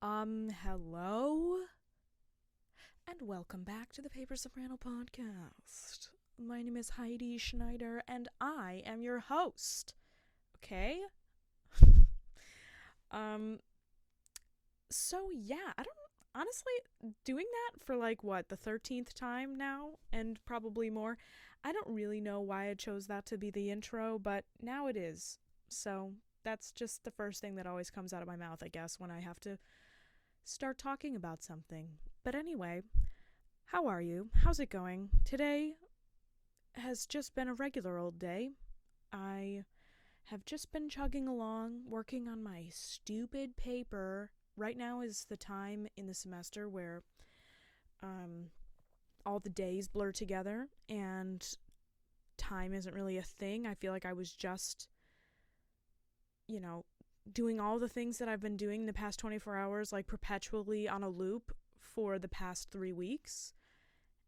Hello, and welcome back to the Paper Soprano podcast. My name is Heidi Schneider, and I am your host. Okay? Um, I don't honestly doing that for the 13th time now, and probably more. I don't really know why I chose that to be the intro, but now it is. So, that's just the first thing that always comes out of my mouth, I guess, when I have to start talking about something. But anyway, how are you? How's it going? Today has just been a regular old day. I have just been chugging along, working on my stupid paper. Right now is the time in the semester where all the days blur together and time isn't really a thing. I feel like I was just, you know, doing all the things that I've been doing the past 24 hours, like perpetually on a loop for the past 3 weeks.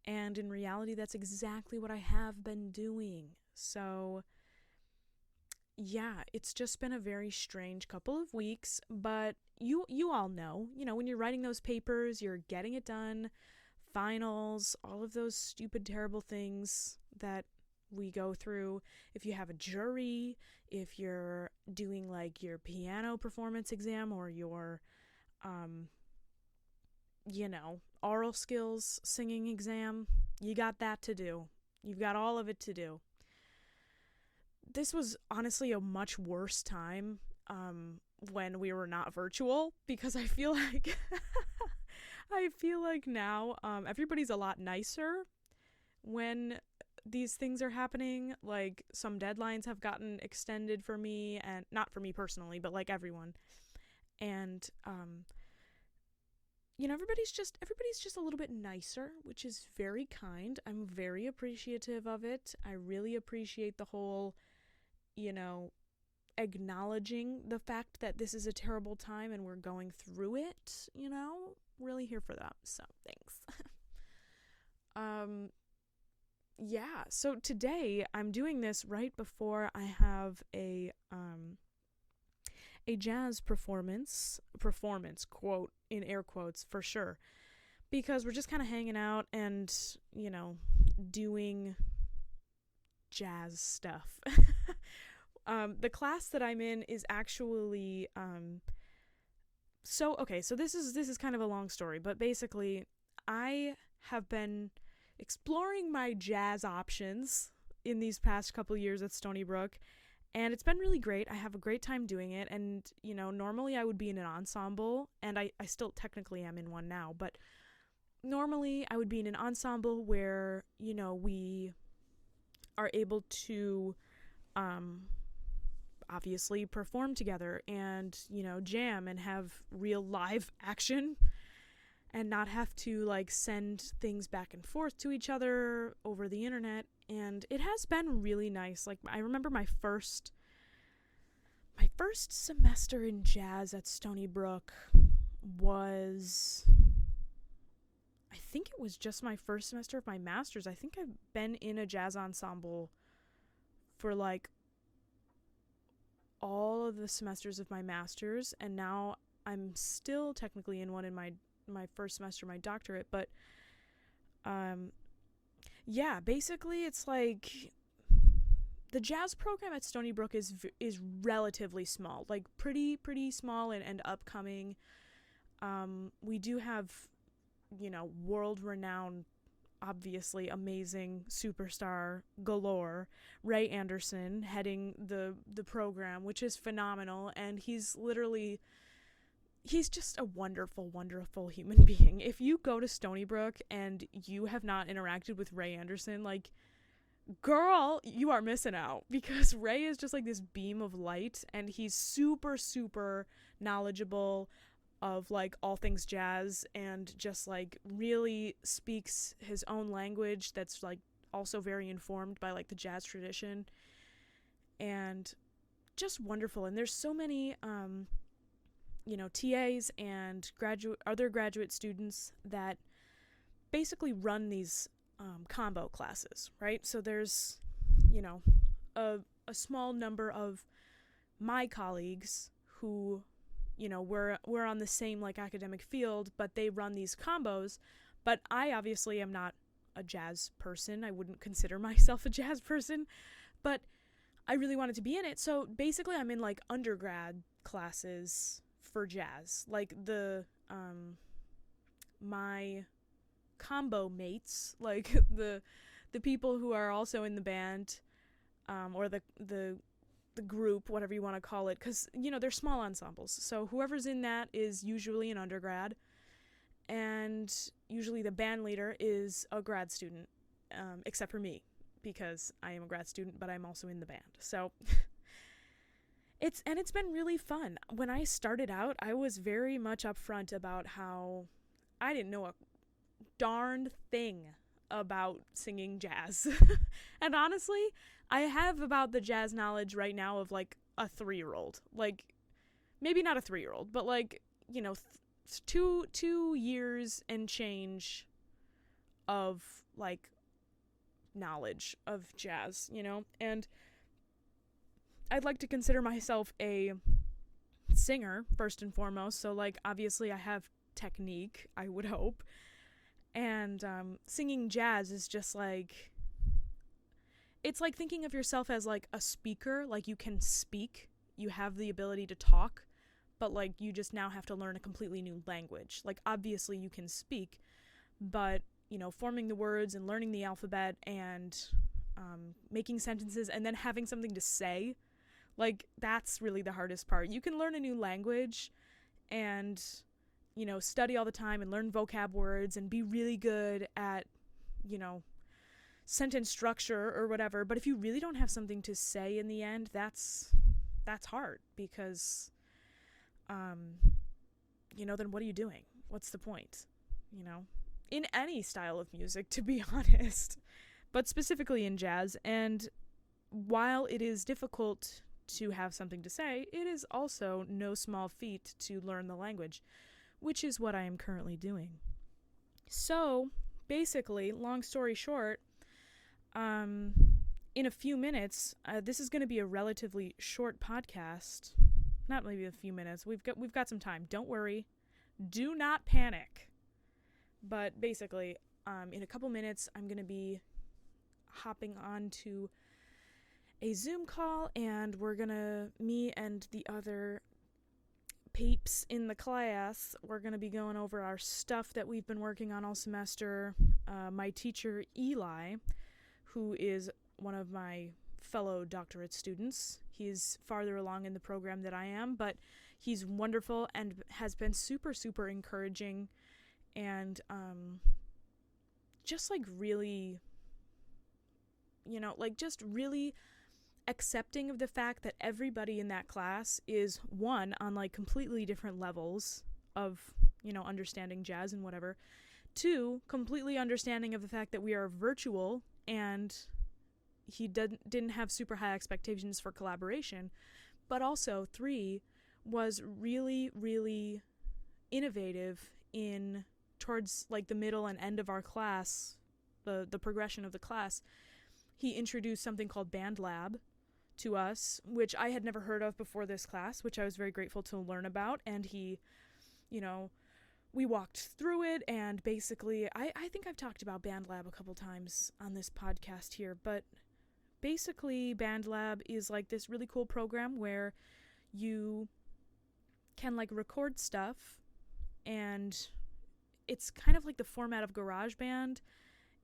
And in reality, that's exactly what I have been doing. So, yeah, it's just been a very strange couple of weeks, but you all know, when you're writing those papers, you're getting it done, finals, all of those stupid, terrible things that we go through. If you have a jury, if you're doing like your piano performance exam or your oral skills singing exam, you got that to do. You've got all of it to do. This was honestly a much worse time when we were not virtual, because I feel like now everybody's a lot nicer when these things are happening. Like, some deadlines have gotten extended for me, and not for me personally, but like everyone. And everybody's just a little bit nicer, which is very kind. I'm very appreciative of it. I really appreciate the whole, acknowledging the fact that this is a terrible time and we're going through it, really here for that. So, thanks. So today I'm doing this right before I have a jazz performance, quote, in air quotes, for sure, because we're just kind of hanging out and, doing jazz stuff. The class that I'm in is actually, so this is kind of a long story, but basically I have been exploring my jazz options in these past couple years at Stony Brook, and it's been really great. I have a great time doing it, and, normally I would be in an ensemble, and I still technically am in one now, but normally I would be in an ensemble where, we are able to, obviously perform together and, jam and have real live action and not have to, send things back and forth to each other over the internet. And it has been really nice. Like, I remember my first semester in jazz at Stony Brook was, I think it was just my first semester of my master's. I think I've been in a jazz ensemble for all of the semesters of my master's, and now I'm still technically in one in my first semester of my doctorate. But basically it's like the jazz program at Stony Brook is relatively small, like pretty small and upcoming. We do have, world-renowned, obviously amazing superstar galore, Ray Anderson, heading the program, which is phenomenal, and he's just a wonderful, wonderful human being. If you go to Stony Brook and you have not interacted with Ray Anderson, girl, you are missing out, because Ray is just this beam of light, and he's super, super knowledgeable of all things jazz, and just really speaks his own language that's also very informed by the jazz tradition, and just wonderful. And there's so many TAs and other graduate students that basically run these combo classes, right? So there's, a small number of my colleagues who, we're on the same like academic field, but they run these combos. But I obviously am not a jazz person. I wouldn't consider myself a jazz person, but I really wanted to be in it. So basically I'm in like undergrad classes for jazz. Like my combo mates, like the people who are also in the band, or the group, whatever you want to call it, because they're small ensembles. So whoever's in that is usually an undergrad, and usually the band leader is a grad student, except for me, because I am a grad student, but I'm also in the band. So it's been really fun. When I started out, I was very much upfront about how I didn't know a darn thing about singing jazz. And honestly, I have about the jazz knowledge right now of like a 3-year-old. Like, maybe not a 3-year-old, but like, 2 years and change of like knowledge of jazz, and I'd like to consider myself a singer first and foremost. So like obviously I have technique, I would hope. And singing jazz is just like, it's like thinking of yourself as like a speaker. Like you can speak, you have the ability to talk, but like you just now have to learn a completely new language. Like obviously you can speak, but forming the words and learning the alphabet and making sentences and then having something to say, like that's really the hardest part. You can learn a new language and study all the time and learn vocab words and be really good at, sentence structure or whatever. But if you really don't have something to say in the end, that's hard because, then what are you doing? What's the point? In any style of music, to be honest, but specifically in jazz. And while it is difficult to have something to say, it is also no small feat to learn the language, which is what I am currently doing. So, basically, long story short, in a few minutes, this is going to be a relatively short podcast. Not maybe a few minutes. We've got some time. Don't worry. Do not panic. But basically, in a couple minutes, I'm going to be hopping on to a Zoom call, and me and the other peeps in the class, we're going to be going over our stuff that we've been working on all semester. My teacher, Eli, who is one of my fellow doctorate students, he's farther along in the program than I am, but he's wonderful and has been super, super encouraging and just like really, just really accepting of the fact that everybody in that class is, one, on like completely different levels of, understanding jazz and whatever. Two, completely understanding of the fact that we are virtual, and he didn't have super high expectations for collaboration. But also, three, was really, really innovative towards like the middle and end of our class, the progression of the class. He introduced something called Band Lab to us, which I had never heard of before this class, which I was very grateful to learn about. And he, we walked through it, and basically, I think I've talked about Band Lab a couple times on this podcast here, but basically Band Lab is like this really cool program where you can like record stuff, and it's kind of like the format of GarageBand.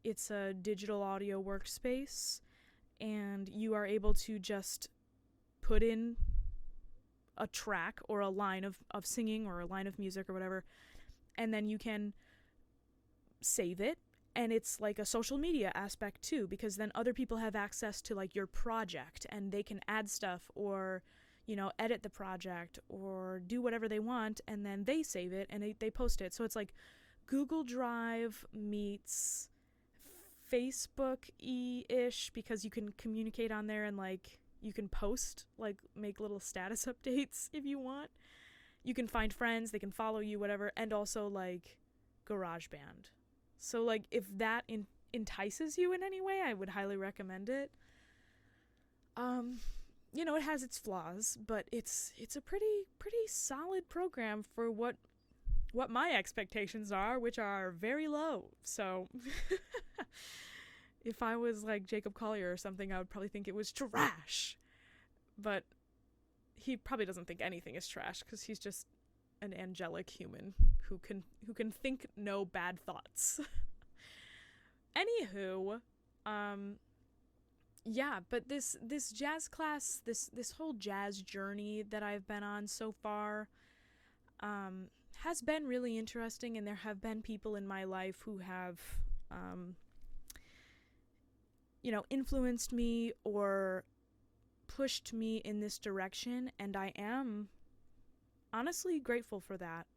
It's a digital audio workspace, and you are able to just put in a track or a line of singing or a line of music or whatever, and then you can save it. And it's like a social media aspect too, because then other people have access to like your project, and they can add stuff or, edit the project or do whatever they want, and then they save it and they post it. So it's like Google Drive meets Facebook-y-ish, because you can communicate on there and like you can post, like make little status updates if you want. You can find friends, they can follow you, whatever, and also like GarageBand. So like if that entices you in any way, I would highly recommend it. it has its flaws, but it's a pretty solid program for what my expectations are, which are very low. So if I was like Jacob Collier or something, I would probably think it was trash. But he probably doesn't think anything is trash because he's just an angelic human who can think no bad thoughts. Anywho, yeah, but this jazz class, this whole jazz journey that I've been on so far, has been really interesting, and there have been people in my life who have, influenced me or pushed me in this direction, and I am honestly grateful for that.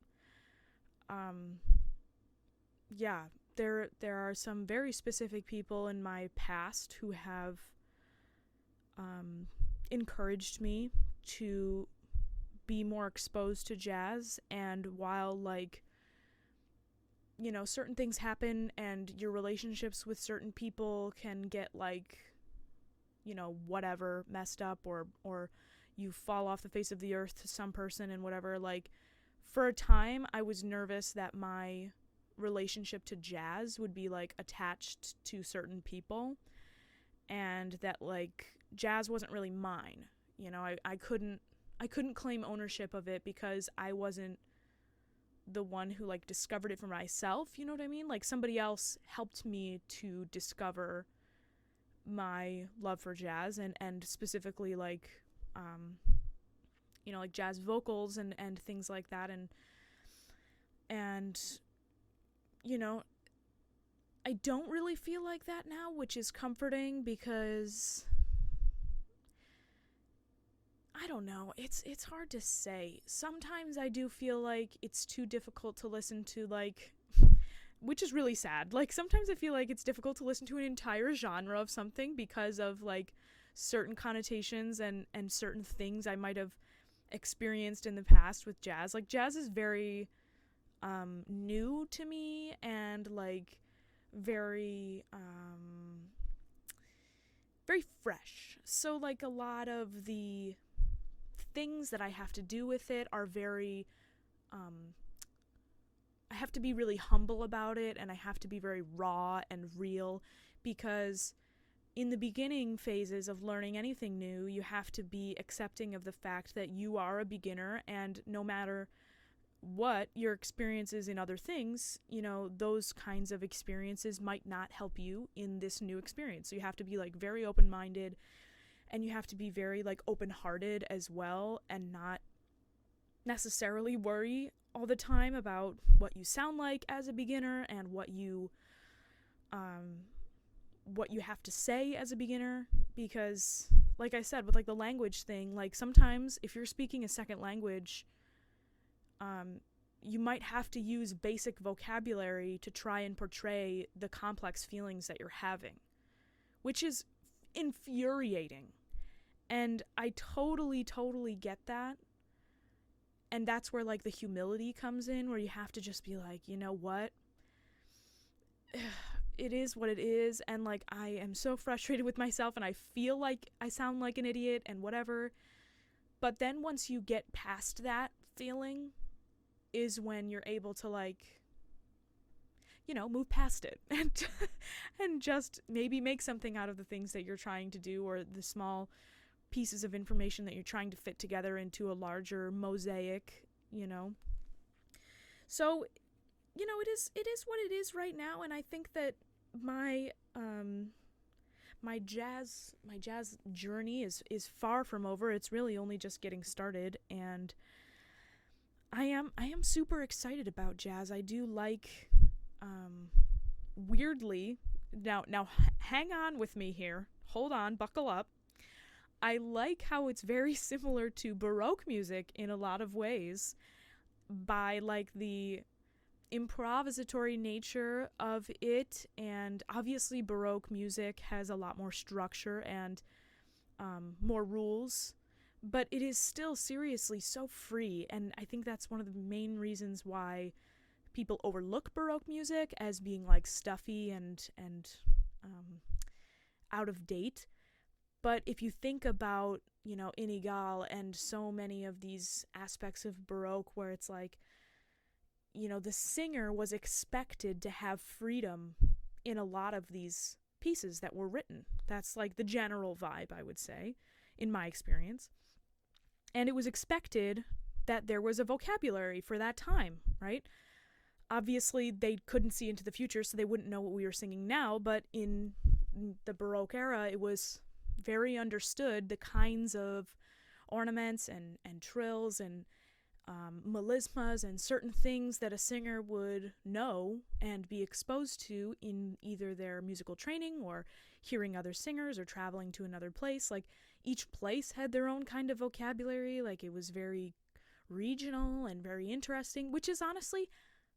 Yeah, there are some very specific people in my past who have encouraged me to be more exposed to jazz, and while certain things happen and your relationships with certain people can get whatever messed up, or you fall off the face of the earth to some person and whatever, for a time I was nervous that my relationship to jazz would be attached to certain people, and that jazz wasn't really mine. I couldn't claim ownership of it because I wasn't the one who discovered it for myself, you know what I mean? Somebody else helped me to discover my love for jazz, and specifically jazz vocals and things like that, and I don't really feel like that now, which is comforting because I don't know, it's hard to say. Sometimes I do feel like it's too difficult to listen to, which is really sad. Sometimes I feel like it's difficult to listen to an entire genre of something because of certain connotations and certain things I might have experienced in the past with jazz. Jazz is very new to me, and very very fresh. So a lot of the things that I have to do with it are very I have to be really humble about it, and I have to be very raw and real, because in the beginning phases of learning anything new, you have to be accepting of the fact that you are a beginner, and no matter what your experiences in other things, those kinds of experiences might not help you in this new experience. So you have to be very open-minded, and you have to be very open-hearted as well, and not necessarily worry all the time about what you sound like as a beginner and what you have to say as a beginner, because like I said with the language thing, sometimes if you're speaking a second language, you might have to use basic vocabulary to try and portray the complex feelings that you're having, which is infuriating. And I totally get that. And that's where the humility comes in, where you have to just be you know what? It is what it is, and I am so frustrated with myself, and I feel like I sound like an idiot and whatever. But then once you get past that feeling is when you're able to move past it and just maybe make something out of the things that you're trying to do, or the small pieces of information that you're trying to fit together into a larger mosaic, So, it is what it is right now, and I think that my jazz journey is far from over. It's really only just getting started, and I am super excited about jazz. I do weirdly, now hang on with me here. Hold on, buckle up. I like how it's very similar to Baroque music in a lot of ways, by the improvisatory nature of it, and obviously Baroque music has a lot more structure and more rules, but it is still seriously so free, and I think that's one of the main reasons why people overlook Baroque music as being stuffy and out of date. But if you think about Inigal and so many of these aspects of Baroque where it's like, the singer was expected to have freedom in a lot of these pieces that were written. That's like the general vibe, I would say, in my experience. And it was expected that there was a vocabulary for that time, right? Obviously, they couldn't see into the future, so they wouldn't know what we were singing now, but in the Baroque era, it was very understood the kinds of ornaments and trills and melismas and certain things that a singer would know and be exposed to in either their musical training or hearing other singers or traveling to another place. Like, each place had their own kind of vocabulary. Like, it was very regional and very interesting, which is honestly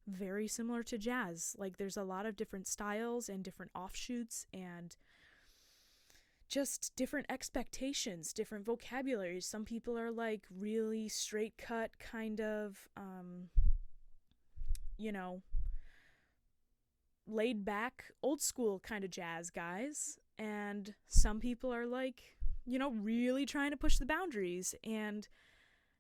very similar to jazz. Like, there's a lot of different styles and different offshoots and just different expectations, different vocabularies. Some people are like really straight cut kind of, laid back, old school kind of jazz guys. And some people are like, really trying to push the boundaries. And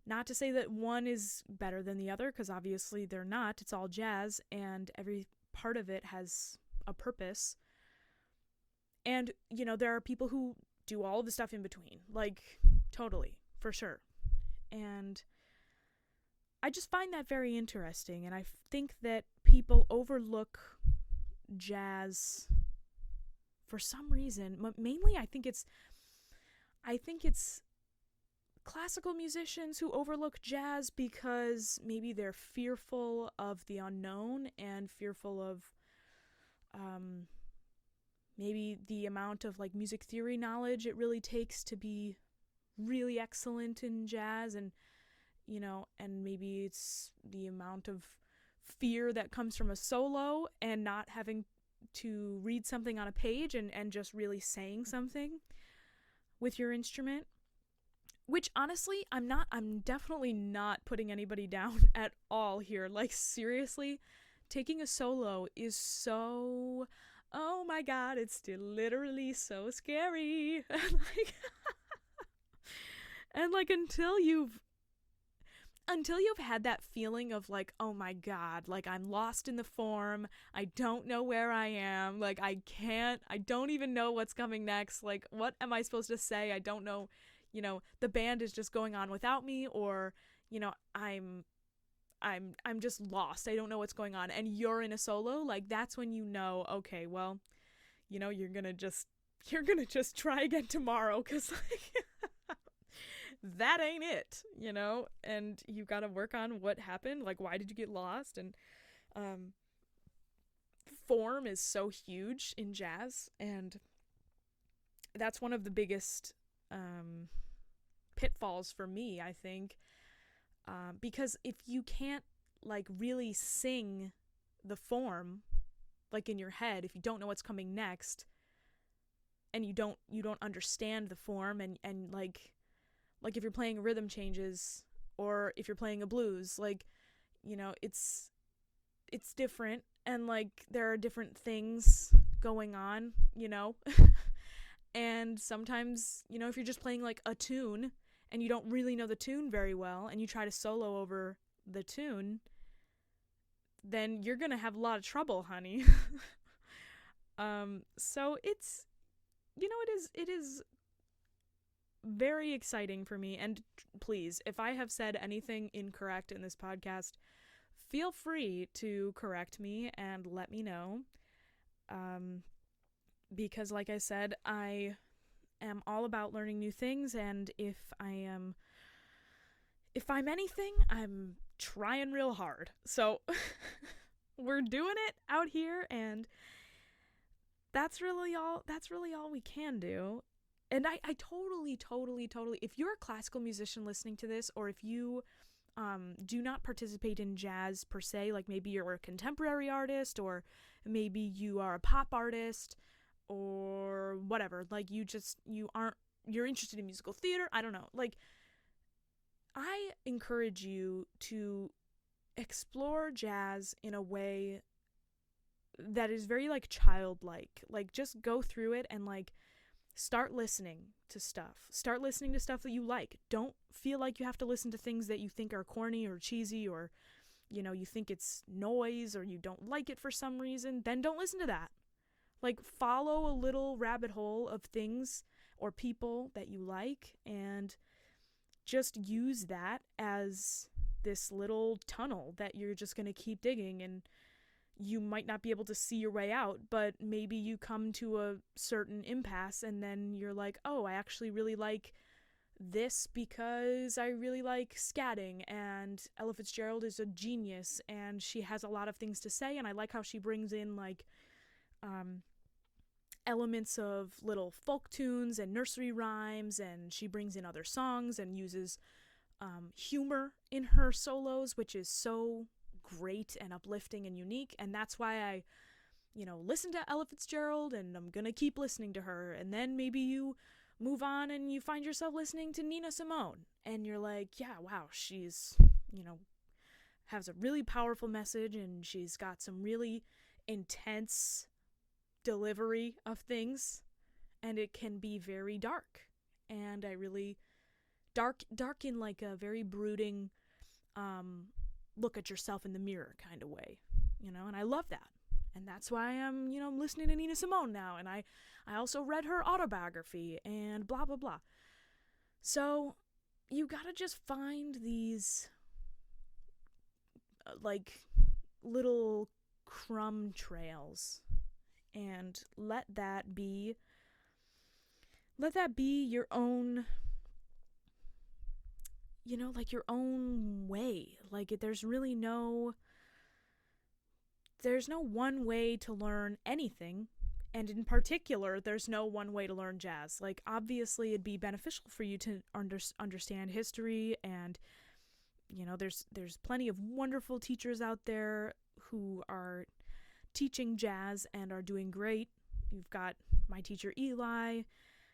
not to say that one is better than the other, because obviously they're not. It's all jazz, and every part of it has a purpose. And, there are people who do all the stuff in between. Like, totally, for sure. And I just find that very interesting. And I think that people overlook jazz for some reason. Mainly, I think it's classical musicians who overlook jazz because maybe they're fearful of the unknown and fearful of maybe the amount of like music theory knowledge it really takes to be really excellent in jazz, and and maybe it's the amount of fear that comes from a solo and not having to read something on a page and just really saying something with your instrument. Which honestly, I'm definitely not putting anybody down at all here. Like, seriously, taking a solo is so, oh my god, it's still literally so scary. And like until you've had that feeling of like, oh my god, like I'm lost in the form, I don't know where I am, like I don't even know what's coming next, like what am I supposed to say? I don't know, the band is just going on without me, or I'm just lost, I don't know what's going on, and you're in a solo. Like, that's when okay, well, you're gonna just try again tomorrow, because like that ain't it, and you gotta work on what happened, like why did you get lost. And form is so huge in jazz, and that's one of the biggest pitfalls for me, I think, because if you can't like really sing the form like in your head, if you don't know what's coming next, and you don't understand the form, and like if you're playing rhythm changes or if you're playing a blues, like it's different, and like there are different things going on, and sometimes if you're just playing like a tune and you don't really know the tune very well and you try to solo over the tune, then you're gonna have a lot of trouble, honey. So it's it is very exciting for me, and please, if I have said anything incorrect in this podcast, feel free to correct me and let me know, because like I said, I am all about learning new things, and if I'm anything, I'm trying real hard. So we're doing it out here, and that's really all we can do. And I totally, if you're a classical musician listening to this, or if you do not participate in jazz per se, like maybe you're a contemporary artist, or maybe you are a pop artist, or whatever, like you're interested in musical theater, I don't know, like I encourage you to explore jazz in a way that is very like childlike. Like, just go through it and like Start listening to stuff. Start listening to stuff that you like. Don't feel like you have to listen to things that you think are corny or cheesy, or, you think it's noise, or you don't like it for some reason. Then don't listen to that. Like, follow a little rabbit hole of things or people that you like, and just use that as this little tunnel that you're just going to keep digging, and you might not be able to see your way out, but maybe you come to a certain impasse, and then you're like, oh, I actually really like this because I really like scatting, and Ella Fitzgerald is a genius, and she has a lot of things to say, and I like how she brings in, like, elements of little folk tunes and nursery rhymes, and she brings in other songs and uses humor in her solos, which is so great and uplifting and unique. And that's why I listen to Ella Fitzgerald, and I'm gonna keep listening to her. And then maybe you move on and you find yourself listening to Nina Simone, and you're like, yeah, wow, she's has a really powerful message, and she's got some really intense delivery of things, and it can be very dark, and I really dark in like a very brooding look at yourself in the mirror kind of way, and I love that. And that's why I'm listening to Nina Simone now, and I also read her autobiography and blah blah blah. So you gotta just find these like little crumb trails, and let that be your own, like your own way. Like, there's no one way to learn anything, and in particular, there's no one way to learn jazz. Like, obviously, it'd be beneficial for you to understand history, and there's plenty of wonderful teachers out there who are teaching jazz and are doing great. You've got my teacher Eli,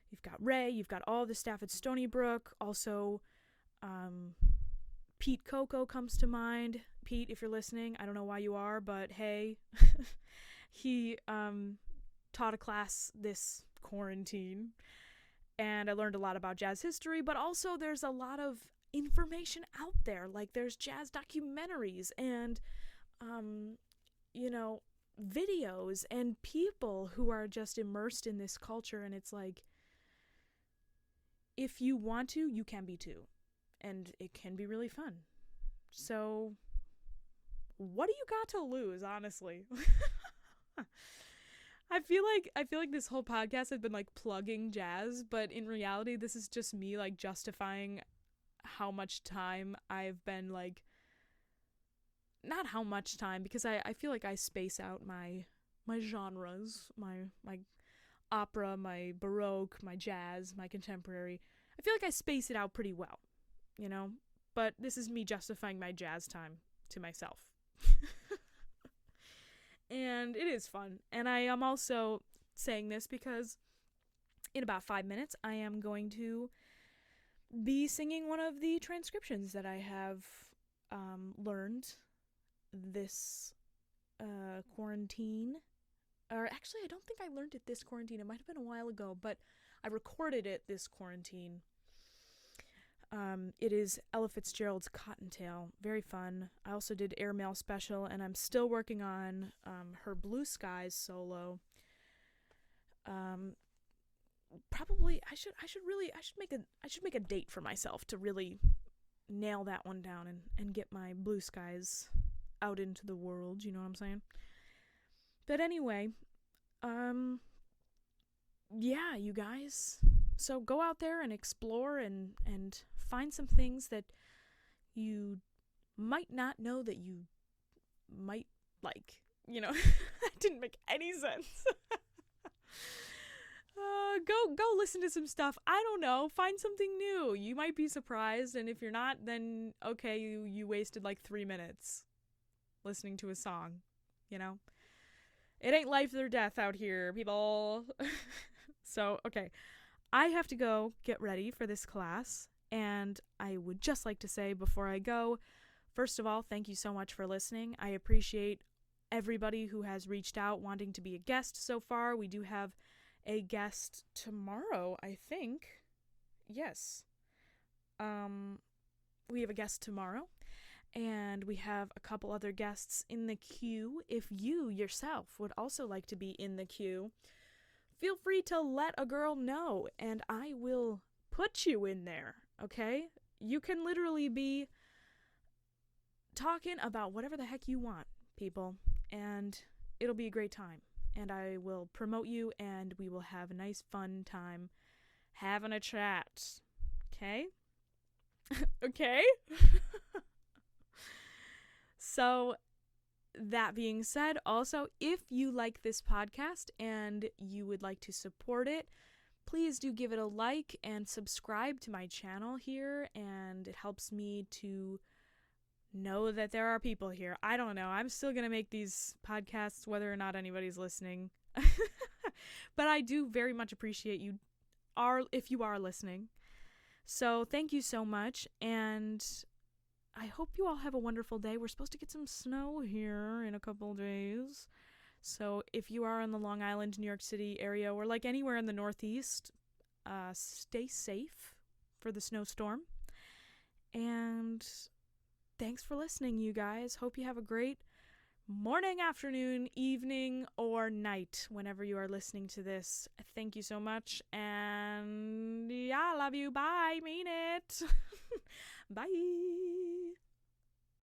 you've got Ray, you've got all the staff at Stony Brook. Also, Pete Coco comes to mind. Pete, if you're listening, I don't know why you are, but hey, he taught a class this quarantine, and I learned a lot about jazz history, but also there's a lot of information out there. Like, there's jazz documentaries and videos and people who are just immersed in this culture, and it's like, if you want to, you can be too, and it can be really fun. So what do you got to lose, honestly? I feel like this whole podcast has been like plugging jazz, but in reality this is just me like justifying how much time I've been like, not how much time, because I feel like I space out my genres, my opera, my baroque, my jazz, my contemporary. I feel like I space it out pretty well, but this is me justifying my jazz time to myself. And it is fun. And I am also saying this because in about 5 minutes I am going to be singing one of the transcriptions that I have learned this quarantine. Or actually, I don't think I learned it this quarantine. It might have been a while ago, but I recorded it this quarantine. It is Ella Fitzgerald's Cottontail. Very fun. I also did Airmail Special, and I'm still working on her Blue Skies solo. Probably I should make a date for myself to really nail that one down and get my Blue Skies out into the world, you know what I'm saying? But anyway, yeah, you guys. So go out there and explore and find some things that you might not know that you might like. That didn't make any sense. Go listen to some stuff. I don't know. Find something new. You might be surprised, and if you're not, then okay, you wasted like 3 minutes listening to a song, It ain't life or death out here, people. So, okay. I have to go get ready for this class, and I would just like to say before I go, first of all, thank you so much for listening. I appreciate everybody who has reached out wanting to be a guest so far. We do have a guest tomorrow, I think. Yes. We have a guest tomorrow, and we have a couple other guests in the queue. If you yourself would also like to be in the queue, feel free to let a girl know, and I will put you in there, okay? You can literally be talking about whatever the heck you want, people, and it'll be a great time. And I will promote you, and we will have a nice, fun time having a chat. Okay? Okay? So, that being said, also, if you like this podcast and you would like to support it, please do give it a like and subscribe to my channel here, and it helps me to know that there are people here. I don't know. I'm still going to make these podcasts whether or not anybody's listening. But I do very much appreciate you if you are listening. So thank you so much, and I hope you all have a wonderful day. We're supposed to get some snow here in a couple days. So if you are in the Long Island, New York City area, or like anywhere in the Northeast, stay safe for the snowstorm. And thanks for listening, you guys. Hope you have a great morning, afternoon, evening, or night whenever you are listening to this. Thank you so much. And yeah, love you. Bye. Mean it. Bye.